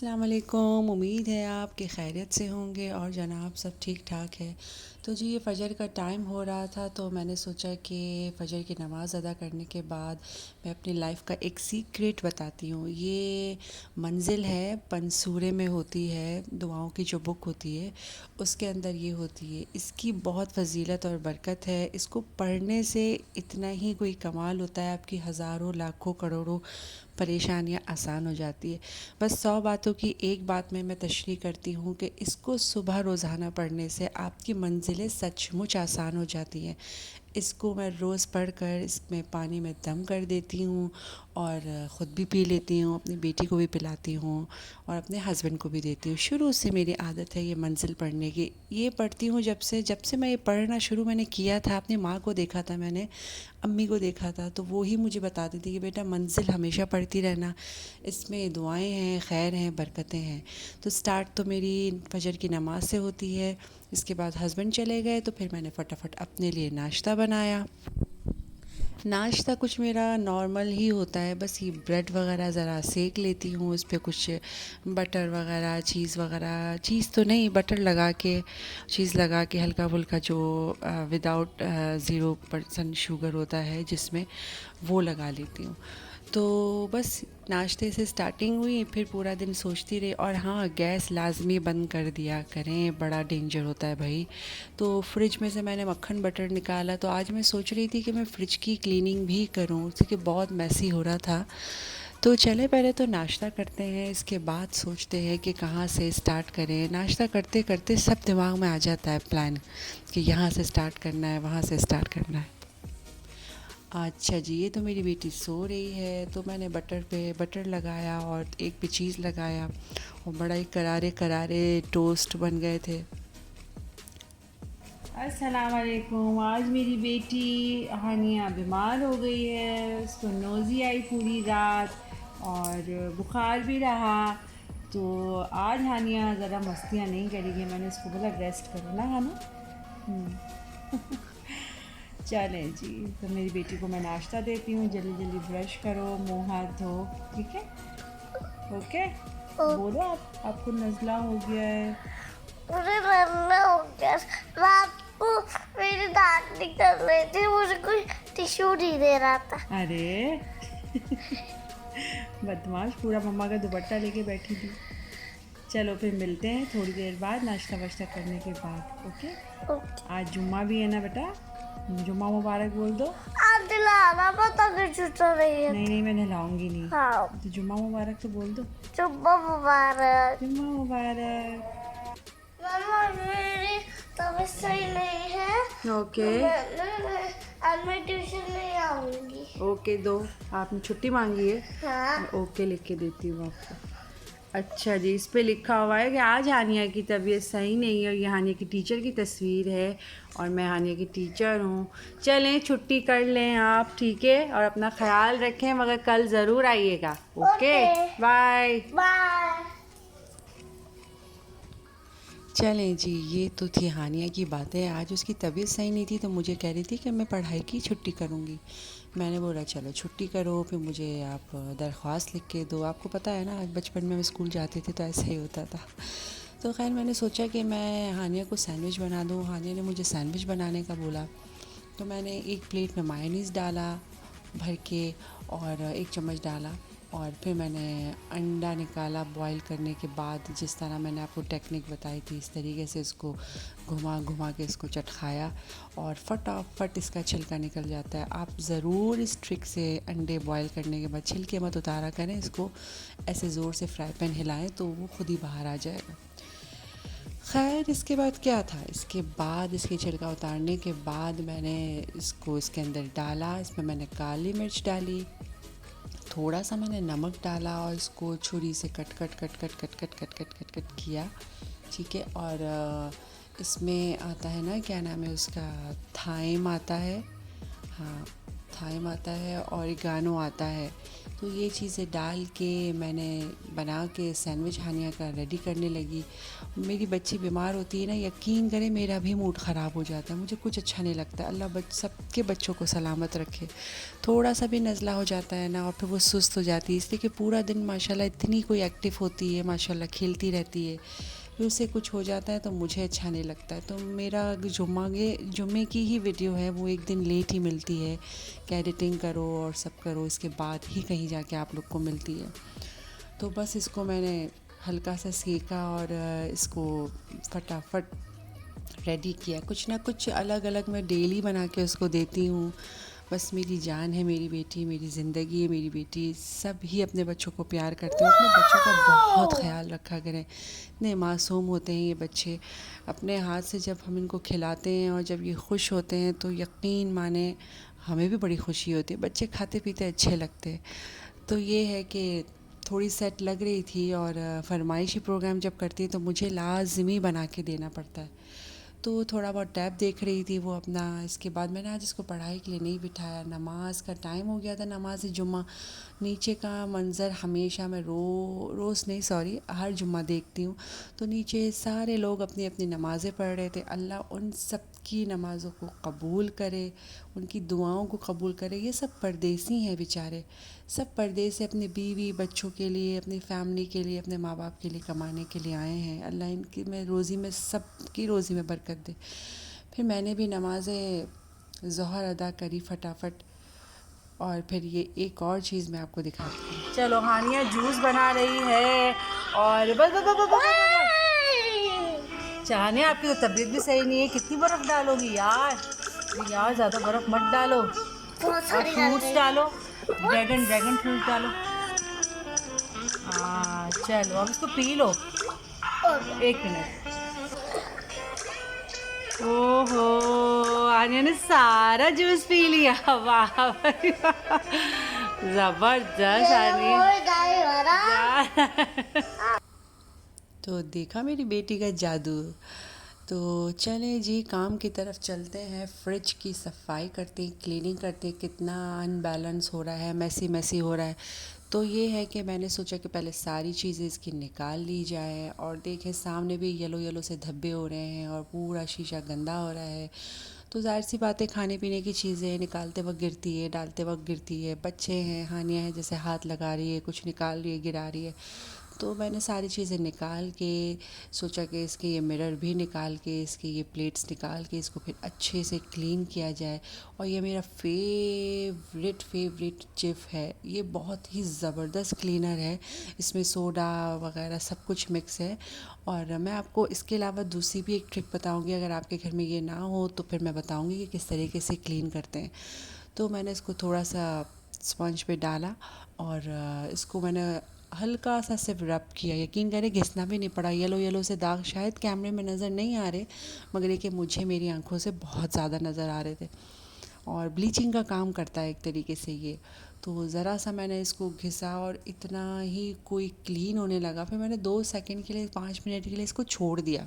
अस्सलाम वालेकुम। उम्मीद है आप कि खैरियत से होंगे और जनाब सब ठीक ठाक है। तो जी ये फ़जर का टाइम हो रहा था तो मैंने सोचा कि फ़जर की नमाज़ अदा करने के बाद मैं अपनी लाइफ का एक सीक्रेट बताती हूँ। ये मंजिल है पंसूरे में होती है, दुआओं की जो बुक होती है उसके अंदर ये होती है। इसकी बहुत फ़जीलत और बरकत है। इसको पढ़ने से इतना ही कोई कमाल होता है, आपकी हज़ारों लाखों करोड़ों परेशानियाँ आसान हो जाती है। बस 100 बातों की एक बात में मैं तशरीह करती हूँ कि इसको सुबह रोज़ाना पढ़ने से आपकी मंज़िलें सचमुच आसान हो जाती हैं। इसको मैं रोज़ पढ़कर इसमें पानी में दम कर देती हूँ और ख़ुद भी पी लेती हूँ, अपनी बेटी को भी पिलाती हूँ और अपने हस्बैंड को भी देती हूँ। शुरू से मेरी आदत है ये मंज़िल पढ़ने की। ये पढ़ती हूँ जब से मैं ये पढ़ना शुरू मैंने किया था, अपनी माँ को देखा था मैंने, अम्मी को देखा था, तो वो ही मुझे बताती थी कि बेटा मंज़िल हमेशा पढ़ती रहना, इसमें दुआएं हैं, खैर हैं, बरकतें हैं। तो स्टार्ट तो मेरी फ़जर की नमाज़ से होती है। इसके बाद हस्बैंड चले गए तो फिर मैंने फटाफट अपने लिए नाश्ता बनाया। नाश्ता कुछ मेरा नॉर्मल ही होता है, बस ये ब्रेड वगैरह ज़रा सेक लेती हूँ, उस पे कुछ बटर वगैरह, चीज़ वगैरह, चीज़ तो नहीं, बटर लगा के, चीज़ लगा के हल्का फुल्का जो विदाउट 0% शुगर होता है जिसमें, वो लगा लेती हूँ। तो बस नाश्ते से स्टार्टिंग हुई, फिर पूरा दिन सोचती रही। और हाँ, गैस लाज़मी बंद कर दिया करें, बड़ा डेंजर होता है भाई। तो फ्रिज में से मैंने मक्खन बटर निकाला, तो आज मैं सोच रही थी कि मैं फ़्रिज की क्लीनिंग भी करूँ क्योंकि बहुत मैसी हो रहा था। तो चले पहले तो नाश्ता करते हैं, इसके बाद सोचते हैं कि कहाँ से स्टार्ट करें। नाश्ता करते करते सब दिमाग में आ जाता है प्लान कि यहाँ से स्टार्ट करना है, वहाँ से स्टार्ट करना है। अच्छा जी, ये तो मेरी बेटी सो रही है, तो मैंने बटर पे बटर लगाया और एक पे चीज़ लगाया और बड़ा ही करारे करारे टोस्ट बन गए थे। अस्सलाम वालेकुम। आज मेरी बेटी हानिया बीमार हो गई है, उसको नोज़ी आई पूरी रात और बुखार भी रहा। तो आज हानिया ज़रा मस्तियाँ नहीं करेगी, मैंने उसको बोला रेस्ट करो ना हाना। चलें जी, तो मेरी बेटी को मैं नाश्ता देती हूँ। जल्दी जल्दी ब्रश करो, मुँह हाथ धो, ठीक है? ओके। बोलो आपको नज़ला हो गया है। मुझे रखना हो गया। रात को मेरी दांत निकल रही थी, मुझे कोई टिश्यू नहीं दे रहा था। अरे बदमाश, पूरा मम्मा का दुपट्टा लेके बैठी थी। चलो फिर मिलते हैं थोड़ी देर बाद नाश्ता वाश्ता करने के बाद। ओके। आज जुम्मा भी है ना बेटा, जुम्मा मुबारक बोल दो। आज दिलाना मत अगर छुट्टा नहीं है नहीं तो। नहीं, मैं नहलाऊंगी नहीं। हाँ, तो जुम्मा मुबारक तो बोल दो। जुम्मा मुबारक। जुम्मा मुबारक। मम्मा मेरी तबीयत सही नहीं है, ओके तो आज मैं ट्यूशन नहीं आऊंगी। ओके, दो। आपने छुट्टी मांगी है? हाँ। मैं ओके लिख के देती हूँ आपको। अच्छा जी, इस पे लिखा हुआ है कि आज हानिया की तबीयत सही नहीं है और ये हानिया की टीचर की तस्वीर है और मैं हानिया की टीचर हूँ। चलें छुट्टी कर लें आप, ठीक है? और अपना ख्याल रखें, मगर कल ज़रूर आइएगा। Okay, bye. बाय। चलें जी, ये तो थी हानिया की बातें। आज उसकी तबीयत सही नहीं थी तो मुझे कह रही थी कि मैं पढ़ाई की छुट्टी करूँगी। मैंने बोला चलो छुट्टी करो, फिर मुझे आप दरख्वास्त लिख के दो। आपको पता है ना, बचपन में हम स्कूल जाते थे तो ऐसा ही होता था। तो खैर मैंने सोचा कि मैं हानिया को सैंडविच बना दूँ। हानिया ने मुझे सैंडविच बनाने का बोला, तो मैंने एक प्लेट में मायोनीज़ डाला भर के और 1 चम्मच डाला और फिर मैंने अंडा निकाला बॉईल करने के बाद, जिस तरह मैंने आपको टेक्निक बताई थी इस तरीके से इसको घुमा घुमा के इसको चटखाया और फटाफट इसका छिलका निकल जाता है। आप ज़रूर इस ट्रिक से अंडे बॉईल करने के बाद छिलके मत उतारा करें, इसको ऐसे ज़ोर से फ्राई पैन हिलाएं तो वो खुद ही बाहर आ जाएगा। खैर इसके बाद क्या था, इसके बाद इसके छिलका उतारने के बाद मैंने इसको इसके अंदर डाला। इसमें मैंने काली मिर्च डाली, थोड़ा सा मैंने नमक डाला और इसको छुरी से cut cut cut cut cut cut cut cut cut cut किया, ठीक है। और इसमें आता है ना, क्या नाम है उसका, थाइम आता है, हाँ थाइम आता है, ऑरिगानो आता है। तो ये चीज़ें डाल के मैंने बना के सैंडविच हानिया का रेडी करने लगी। मेरी बच्ची बीमार होती है ना, यकीन करें मेरा भी मूड ख़राब हो जाता है, मुझे कुछ अच्छा नहीं लगता। अल्लाह सबके बच्चों को सलामत रखे। थोड़ा सा भी नज़ला हो जाता है ना और फिर वो सुस्त हो जाती है, इसलिए कि पूरा दिन माशाल्लाह इतनी कोई एक्टिव होती है, माशाल्लाह खेलती रहती है, फिर उससे कुछ हो जाता है तो मुझे अच्छा नहीं लगता है। तो मेरा जुम्मे की ही वीडियो है, वो एक दिन लेट ही मिलती है कि एडिटिंग करो और सब करो, इसके बाद ही कहीं जाके आप लोग को मिलती है। तो बस इसको मैंने हल्का सा सेका और इसको फटाफट रेडी किया। कुछ ना कुछ अलग अलग मैं डेली बना के उसको देती हूँ। बस मेरी जान है मेरी बेटी, मेरी ज़िंदगी है मेरी बेटी। सब ही अपने बच्चों को प्यार करते हैं, अपने बच्चों का बहुत ख्याल रखा करें। इतने मासूम होते हैं ये बच्चे, अपने हाथ से जब हम इनको खिलाते हैं और जब ये खुश होते हैं तो यकीन माने हमें भी बड़ी खुशी होती है। बच्चे खाते पीते अच्छे लगते हैं। तो ये है कि थोड़ी सेट लग रही थी और फरमाइशी प्रोग्राम जब करती है तो मुझे लाज़मी बना के देना पड़ता है। तो थोड़ा बहुत टैब देख रही थी वो अपना। इसके बाद मैंने आज इसको पढ़ाई के लिए नहीं बिठाया, नमाज का टाइम हो गया था, नमाज जुम्मा। नीचे का मंज़र हमेशा मैं रोज़ नहीं सॉरी हर जुम्मा देखती हूँ, तो नीचे सारे लोग अपनी अपनी नमाज़ें पढ़ रहे थे। अल्लाह उन सब की नमाज़ों को कबूल करे, उनकी दुआओं को कबूल करे। ये सब परदेसी हैं बेचारे, सब परदेस से अपने बीवी बच्चों के लिए, अपनी फैमिली के लिए, अपने माँ बाप के लिए कमाने के लिए आए हैं। अल्लाह इनकी में रोज़ी में सब की रोज़ी में बरकत दे। फिर मैंने भी नमाज़ें ज़ोहर अदा करी फटाफट, और फिर ये एक और चीज़ मैं आपको दिखाती हूँ। चलो हानिया जूस बना रही है और बस बस बस बस, बस, बस। चाहने आपकी तो तबीयत भी सही नहीं है, कितनी बर्फ़ डालोगी यार? यार ज़्यादा बर्फ़ मत डालो। बहुत और सारी डाल फ्रूट्स रही डालो, ड्रैगन फ्रूट डालो। हाँ चलो अब इसको पी लो। एक मिनट। ओहो, आनिया ने सारा जूस पी लिया। वाह भाई वाह, जबरदस्त आनिया। तो देखा मेरी बेटी का जादू। तो चलें जी काम की तरफ चलते हैं। फ्रिज की सफाई करते हैं, क्लीनिंग करते हैं। कितना अनबैलेंस हो रहा है, मैसी हो रहा है। तो ये है कि मैंने सोचा कि पहले सारी चीज़ें इसकी निकाल ली जाए। और देखें सामने भी येलो से धब्बे हो रहे हैं और पूरा शीशा गंदा हो रहा है। तो ज़ाहिर सी बात है, खाने पीने की चीज़ें निकालते वक्त गिरती है, डालते वक्त गिरती है। बच्चे हैं, हानिया है, जैसे हाथ लगा रही है, कुछ निकाल रही है, गिरा रही है। तो मैंने सारी चीज़ें निकाल के सोचा कि इसके ये मिरर भी निकाल के, इसके ये प्लेट्स निकाल के इसको फिर अच्छे से क्लीन किया जाए। और ये मेरा फेवरेट चिफ है। ये बहुत ही ज़बरदस्त क्लीनर है, इसमें सोडा वगैरह सब कुछ मिक्स है। और मैं आपको इसके अलावा दूसरी भी एक ट्रिक बताऊंगी, अगर आपके घर में ये ना हो तो फिर मैं बताऊंगी कि किस तरीके से क्लीन करते हैं। तो मैंने इसको थोड़ा सा स्पंज पे डाला और इसको मैंने हल्का सा सिर्फ रब किया। यकीन करें घिसना भी नहीं पड़ा। येलो से दाग शायद कैमरे में नज़र नहीं आ रहे, मगर ये कि मुझे मेरी आंखों से बहुत ज़्यादा नज़र आ रहे थे। और ब्लीचिंग का काम करता है एक तरीके से ये। तो ज़रा सा मैंने इसको घिसा और इतना ही कोई क्लीन होने लगा। फिर मैंने 2 सेकंड के लिए, 5 मिनट के लिए इसको छोड़ दिया।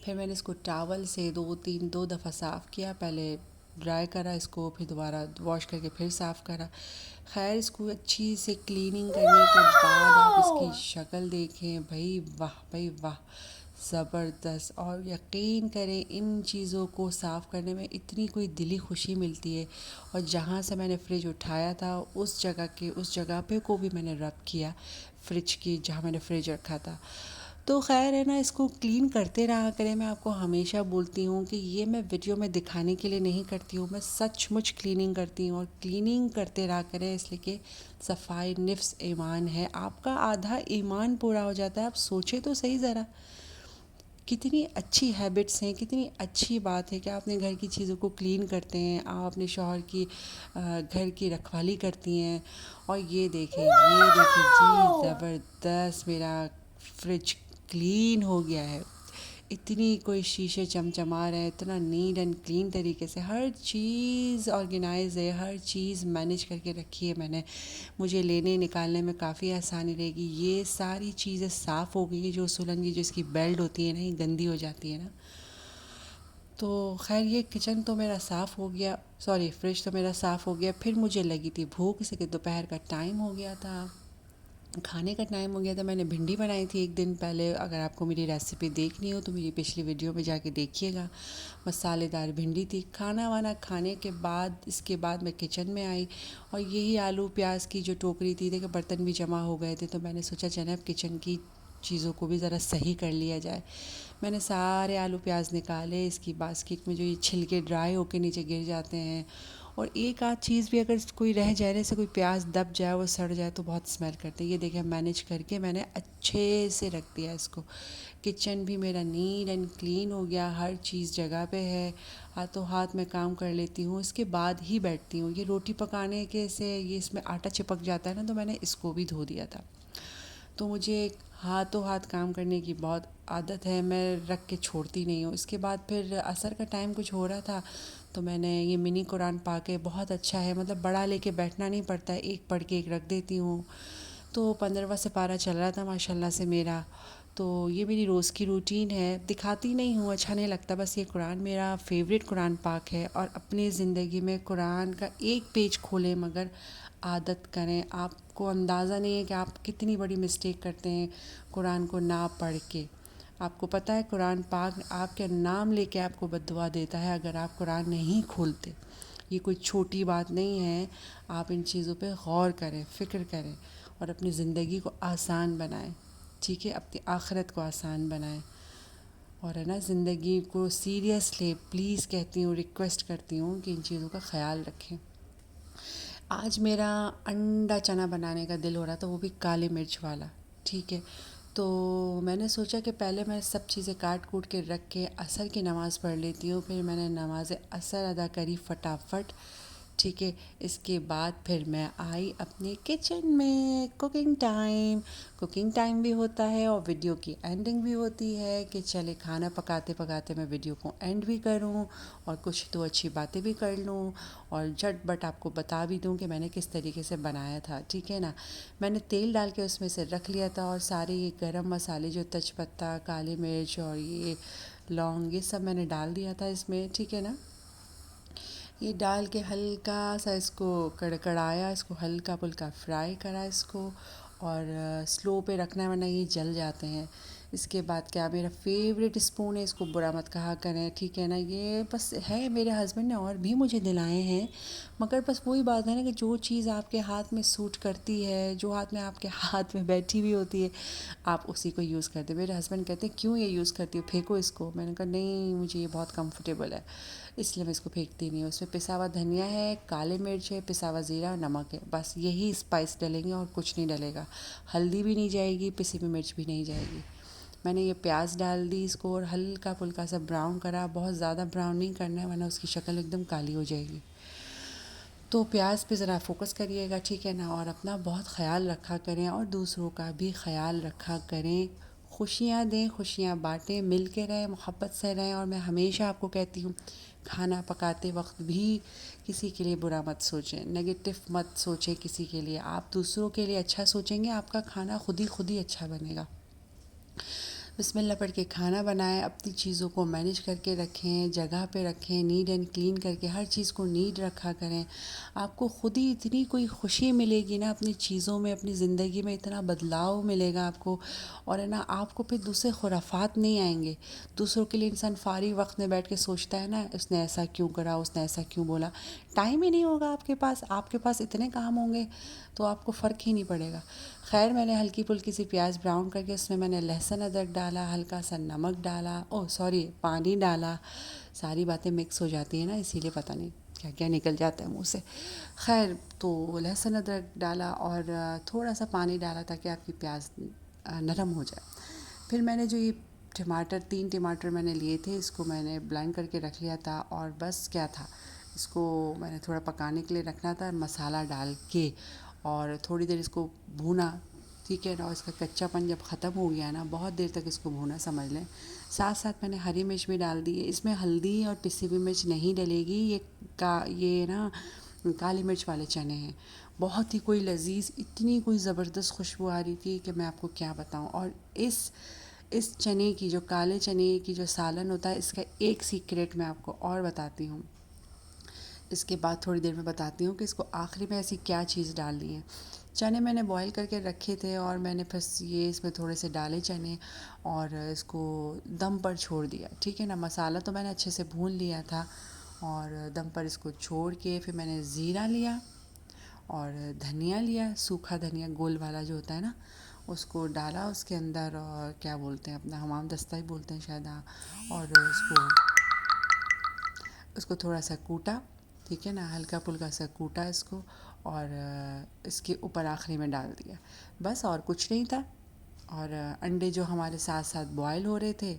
फिर मैंने इसको टॉवल से 2 दफ़ा साफ़ किया। पहले ड्राई करा इसको, फिर दोबारा वॉश करके फिर साफ़ करा। खैर इसको अच्छी से क्लीनिंग करने के बाद आप इसकी शक्ल देखें, भाई वाह, ज़बरदस्त। और यकीन करें इन चीज़ों को साफ़ करने में इतनी कोई दिली खुशी मिलती है। और जहाँ से मैंने फ्रिज उठाया था उस जगह पे को भी मैंने रब किया, फ्रिज की जहाँ मैंने फ्रिज रखा था। तो खैर है ना, इसको क्लीन करते रहा करें। मैं आपको हमेशा बोलती हूँ कि ये मैं वीडियो में दिखाने के लिए नहीं करती हूँ, मैं सचमुच क्लीनिंग करती हूँ। और क्लीनिंग करते रहा करें, इसलिए कि सफाई निफ्स ईमान है। आपका आधा ईमान पूरा हो जाता है। आप सोचें तो सही ज़रा, कितनी अच्छी हैबिट्स हैं, कितनी अच्छी बात है कि आप अपने घर की चीज़ों को क्लीन करते हैं, आप अपने शौहर की घर की रखवाली करती हैं। और ये देखें जी, ज़बरदस्त मेरा फ्रिज क्लीन हो गया है। इतनी कोई शीशे चमचमा रहे हैं, इतना नीट एंड क्लीन तरीके से हर चीज़ ऑर्गेनाइज है, हर चीज़ मैनेज करके रखी है मैंने। मुझे लेने निकालने में काफ़ी आसानी रहेगी। ये सारी चीज़ें साफ़ हो गई है। जो सुलन की जो इसकी बेल्ट होती है ना, ये गंदी हो जाती है ना, तो खैर ये किचन तो मेरा साफ़ हो गया, सॉरी फ्रिज तो मेरा साफ़ हो गया। फिर मुझे लगी थी भूख, इसे कि दोपहर का टाइम हो गया था, खाने का टाइम हो गया था। मैंने भिंडी बनाई थी एक दिन पहले, अगर आपको मेरी रेसिपी देखनी हो तो मेरी पिछली वीडियो में जाके देखिएगा। मसालेदार भिंडी थी। खाना वाना खाने के बाद इसके बाद मैं किचन में आई और यही आलू प्याज की जो टोकरी थी, देखिए बर्तन भी जमा हो गए थे, तो मैंने सोचा चले अब किचन की चीज़ों को भी ज़रा सही कर लिया जाए। मैंने सारे आलू प्याज निकाले, इसकी बास्केट में जो ये छिलके ड्राई होके नीचे गिर जाते हैं, और एक आध चीज़ भी अगर कोई रह जाए, जैसे कोई प्याज दब जाए, वो सड़ जाए तो बहुत स्मेल करते हैं। ये देखिए मैनेज करके मैंने अच्छे से रख दिया इसको। किचन भी मेरा नीट एंड क्लीन हो गया, हर चीज़ जगह पे है। हाथों हाथ मैं काम कर लेती हूँ, इसके बाद ही बैठती हूँ। ये रोटी पकाने के से ये इसमें आटा चिपक जाता है ना, तो मैंने इसको भी धो दिया था। तो मुझे हाथों हाथ काम करने की बहुत आदत है, मैं रख के छोड़ती नहीं हूँ। इसके बाद फिर असर का टाइम कुछ हो रहा था, तो मैंने ये मिनी कुरान पाक है, बहुत अच्छा है, मतलब बड़ा लेके बैठना नहीं पड़ता है, एक पढ़ के एक रख देती हूँ। तो 15वां सिपारा चल रहा था माशाल्लाह से मेरा। तो ये मेरी रोज़ की रूटीन है, दिखाती नहीं हूँ, अच्छा नहीं लगता, बस ये कुरान मेरा फेवरेट कुरान पाक है। और अपनी ज़िंदगी में कुरान का एक पेज खोलें मगर आदत करें। आपको अंदाज़ा नहीं है कि आप कितनी बड़ी मिस्टेक करते हैं कुरान को ना पढ़ के। आपको पता है कुरान पाक आपके नाम लेके आपको बद्दुआ देता है अगर आप कुरान नहीं खोलते। ये कोई छोटी बात नहीं है। आप इन चीज़ों पे गौर करें, फ़िक्र करें और अपनी ज़िंदगी को आसान बनाएं, ठीक है, अपनी आखिरत को आसान बनाएं। और है ना, ज़िंदगी को सीरियस ले, प्लीज़ कहती हूँ, रिक्वेस्ट करती हूँ कि इन चीज़ों का ख़याल रखें। आज मेरा अंडा चना बनाने का दिल हो रहा था, वो भी काली मिर्च वाला, ठीक है। तो मैंने सोचा कि पहले मैं सब चीज़ें काट कूट के रख के असर की नमाज़ पढ़ लेती हूँ। फिर मैंने नमाज़ असर अदा करी फटाफट, ठीक है। इसके बाद फिर मैं आई अपने किचन में। कुकिंग टाइम भी होता है और वीडियो की एंडिंग भी होती है कि चले खाना पकाते पकाते मैं वीडियो को एंड भी करूं और कुछ तो अच्छी बातें भी कर लूं और झटपट आपको बता भी दूं कि मैंने किस तरीके से बनाया था, ठीक है ना। मैंने तेल डाल के उसमें से रख लिया था और सारे ये गरम मसाले जो तेजपत्ता, काली मिर्च और ये लौंग, ये सब मैंने डाल दिया था इसमें, ठीक है ना। ये डाल के हल्का सा इसको कड़कड़ाया, इसको हल्का फुल्का फ्राई करा इसको, और स्लो पे रखना है वरना ये जल जाते हैं। इसके बाद क्या, मेरा फेवरेट स्पून है, इसको बुरा मत कहा करें, ठीक है ना। ये बस है, मेरे हस्बैंड ने और भी मुझे दिलाए हैं, मगर बस वही बात है ना कि जो चीज़ आपके हाथ में सूट करती है, जो हाथ में आपके हाथ में बैठी हुई होती है, आप उसी को यूज़ करते। मेरे हस्बैंड कहते हैं क्यों ये यूज़ करती हो, फेंको इसको। मैंने कहा नहीं, मुझे ये बहुत कंफर्टेबल है, इसलिए मैं इसको फेंकती नहीं हूँ। उसमें पिसा हुआ धनिया है, काले मिर्च है, पिसा हुआ ज़ीरा और नमक है, बस यही स्पाइस डलेंगे और कुछ नहीं डलेगा। हल्दी भी नहीं जाएगी, पिसी हुई मिर्च भी नहीं जाएगी। मैंने ये प्याज डाल दी इसको और हल्का फुल्का सा ब्राउन करा, बहुत ज़्यादा ब्राउन नहीं करना है वरना उसकी शक्ल एकदम काली हो जाएगी। तो प्याज पे ज़रा फोकस करिएगा, ठीक है ना, और अपना बहुत ख़याल रखा करें और दूसरों का भी ख़याल रखा करें। खुशियाँ दें, खुशियाँ बाँटें, मिल के रहें, मोहब्बत से रहें। और मैं हमेशा आपको कहती हूँ, खाना पकाते वक्त भी किसी के लिए बुरा मत सोचें, नेगेटिव मत सोचें किसी के लिए। आप दूसरों के लिए अच्छा सोचेंगे, आपका खाना खुद ही अच्छा बनेगा। बिस्मिल्लाह पढ़ के खाना बनाएं, अपनी चीज़ों को मैनेज करके रखें, जगह पे रखें, नीट एंड क्लीन करके हर चीज़ को नीट रखा करें। आपको खुद ही इतनी कोई खुशी मिलेगी ना अपनी चीज़ों में, अपनी ज़िंदगी में इतना बदलाव मिलेगा आपको। और है ना, आपको फिर दूसरे खुराफात नहीं आएंगे। दूसरों के लिए इंसान फारिग वक्त में बैठ के सोचता है ना, उसने ऐसा क्यों करा, उसने ऐसा क्यों बोला। टाइम ही नहीं होगा आपके पास इतने काम होंगे तो आपको फ़र्क ही नहीं पड़ेगा। खैर मैंने हल्की फुल्की सी प्याज ब्राउन करके उसमें मैंने लहसुन अदरक डाला, हल्का सा नमक डाला, पानी डाला। सारी बातें मिक्स हो जाती हैं ना, इसीलिए पता नहीं क्या क्या निकल जाता है मुंह से। खैर तो लहसुन अदरक डाला और थोड़ा सा पानी डाला ताकि आपकी प्याज नरम हो जाए। फिर मैंने जो ये 3 टमाटर मैंने लिए थे, इसको मैंने ब्लेंड करके रख लिया था। और बस क्या था, इसको मैंने थोड़ा पकाने के लिए रखना था मसाला डाल के, और थोड़ी देर इसको भूना, ठीक है ना। और इसका कच्चापन जब ख़त्म हो गया ना, बहुत देर तक इसको भूना समझ लें। साथ साथ मैंने हरी मिर्च भी डाल दी है, इसमें हल्दी और पिसी हुई मिर्च नहीं डलेगी। ये ना काली मिर्च वाले चने हैं। बहुत ही कोई लजीज, इतनी कोई ज़बरदस्त खुशबू आ रही थी कि मैं आपको क्या बताऊं। और इस चने की जो काले चने की जो सालन होता है, इसका एक सीक्रेट मैं आपको और बताती हूँ। इसके बाद थोड़ी देर में बताती हूँ कि इसको आखिरी में ऐसी क्या चीज़ डालनी है। चने मैंने बॉईल करके रखे थे और मैंने बस ये इसमें थोड़े से डाले चने और इसको दम पर छोड़ दिया, ठीक है ना। मसाला तो मैंने अच्छे से भून लिया था और दम पर इसको छोड़ के फिर मैंने ज़ीरा लिया और धनिया लिया, सूखा धनिया गोल वाला जो होता है ना, उसको डाला उसके अंदर और क्या बोलते हैं अपना हमाम दस्ता ही बोलते हैं शायद, हाँ। और उसको थोड़ा सा कूटा, ठीक है ना, हल्का फुल्का सा कूटा इसको और इसके ऊपर आखिरी में डाल दिया, बस और कुछ नहीं था। और अंडे जो हमारे साथ साथ बॉयल हो रहे थे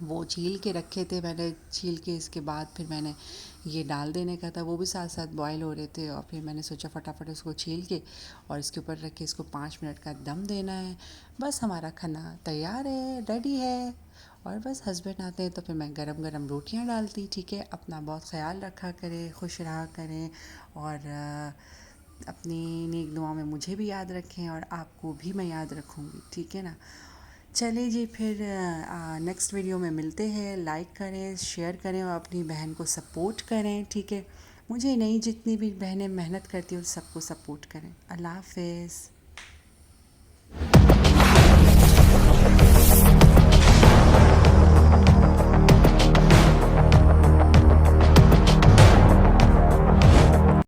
वो छील के रखे थे मैंने, छील के इसके बाद फिर मैंने ये डाल देने का था, वो भी साथ साथ बॉयल हो रहे थे और फिर मैंने सोचा फटाफट उसको छील के और इसके ऊपर रख के इसको 5 मिनट का दम देना है। बस हमारा खाना तैयार है, रेडी है। और बस हस्बैंड आते हैं तो फिर मैं गरम गरम रोटियां डालती, ठीक है। अपना बहुत ख्याल रखा करें, खुश रहा करें और अपनी नेक दुआ में मुझे भी याद रखें और आपको भी मैं याद रखूँगी, ठीक है ना। चलिए जी, फिर नेक्स्ट वीडियो में मिलते हैं। लाइक करें, शेयर करें और अपनी बहन को सपोर्ट करें, ठीक है। मुझे नहीं, जितनी भी बहनें मेहनत करती हैं उन सबको सपोर्ट करें। अल्लाह हाफ़िज़।